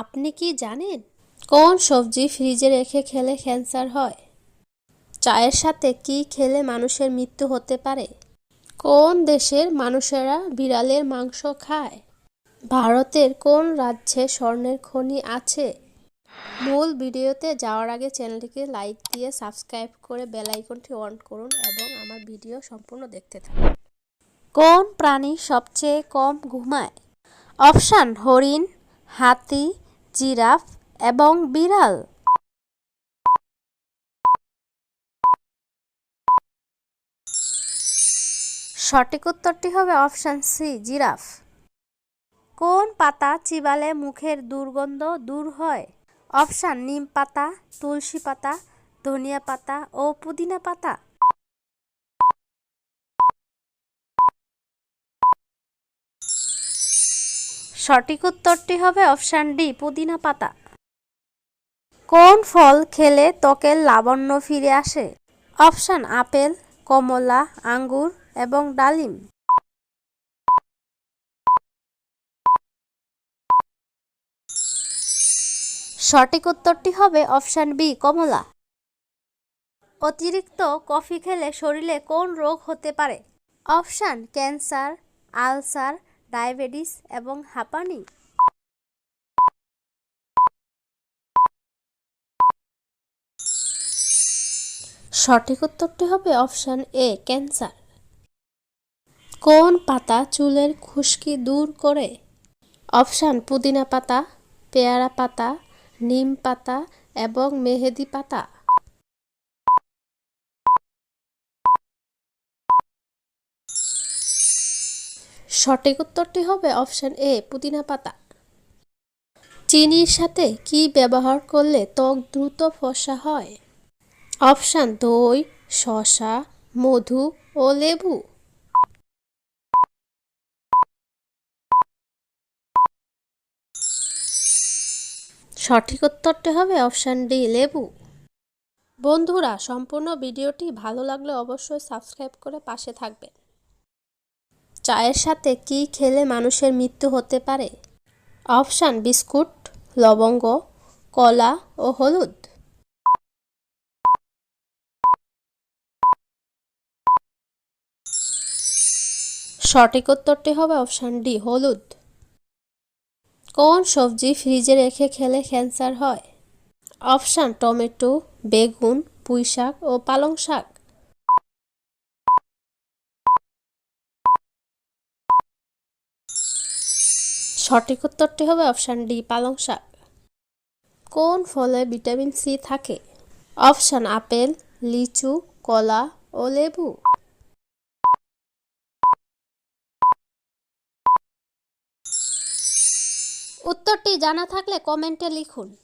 আপনি কি জানেন কোন সবজি ফ্রিজে রেখে খেলে ক্যান্সার হয়? চায়ের সাথে কি খেলে মানুষের মৃত্যু হতে পারে? কোন দেশের মানুষেরা বিড়ালের মাংস খায়? ভারতের কোন রাজ্যে স্বর্ণের খনি আছে? মূল ভিডিওতে যাওয়ার আগে চ্যানেলটিকে লাইক দিয়ে সাবস্ক্রাইব করে বেল আইকনটি অন করুন এবং আমার ভিডিও সম্পূর্ণ দেখতে থাকুন। কোন প্রাণী সবচেয়ে কম ঘুমায়? অপশান: হরিণ, হাতি, জিরাফ এবং বিড়াল। সঠিক উত্তরটি হবে অপশান সি, জিরাফ। কোন পাতা চিবালে মুখের দুর্গন্ধ দূর হয়? অপশান: নিম পাতা, তুলসী পাতা, ধনিয়া পাতা ও পুদিনা পাতা। সঠিক উত্তরটি হবে অপশান ডি, পুদিনা পাতা। কোন ফল খেলে ত্বকের লাবণ্য ফিরে আসে? অপশান: আপেল, কমলা, আঙ্গুর এবং ডালিম। সঠিক উত্তরটি হবে অপশান বি, কমলা। অতিরিক্ত কফি খেলে শরীরে কোন রোগ হতে পারে? অপশান: ক্যান্সার, আলসার, ডায়াবেটিস এবং হাঁপানি। সঠিক উত্তরটি হবে অপশান এ, ক্যান্সার। কোন পাতা চুলের খুশকি দূর করে? অপশান: পুদিনা পাতা, পেয়ারা পাতা, নিম পাতা এবং মেহেদি পাতা। সঠিক উত্তরটি হবে অপশান এ, পুদিনা পাতা। চিনির সাথে কি ব্যবহার করলে ত্বক দ্রুত ফর্সা হয়? অপশান: দই, শসা, মধু ও লেবু। সঠিক উত্তরটি হবে অপশান ডি, লেবু। বন্ধুরা, সম্পূর্ণ ভিডিওটি ভালো লাগলে অবশ্যই সাবস্ক্রাইব করে পাশে থাকবেন। চায়ের সাথে কি খেলে মানুষের মৃত্যু হতে পারে? অপশান: বিস্কুট, লবঙ্গ, কলা ও হলুদ। সঠিক উত্তরটি হবে অপশান ডি, হলুদ। কোন সবজি ফ্রিজে রেখে খেলে ক্যান্সার হয়? অপশান: টমেটো, বেগুন, পুঁইশাক ও পালং শাক। সঠিক উত্তরটি হবে অপশান ডি, পালং শাক। কোন ফলে ভিটামিন সি থাকে? অপশান: আপেল, লিচু, কলা ও লেবু। উত্তরটি জানা থাকলে কমেন্টে লিখুন।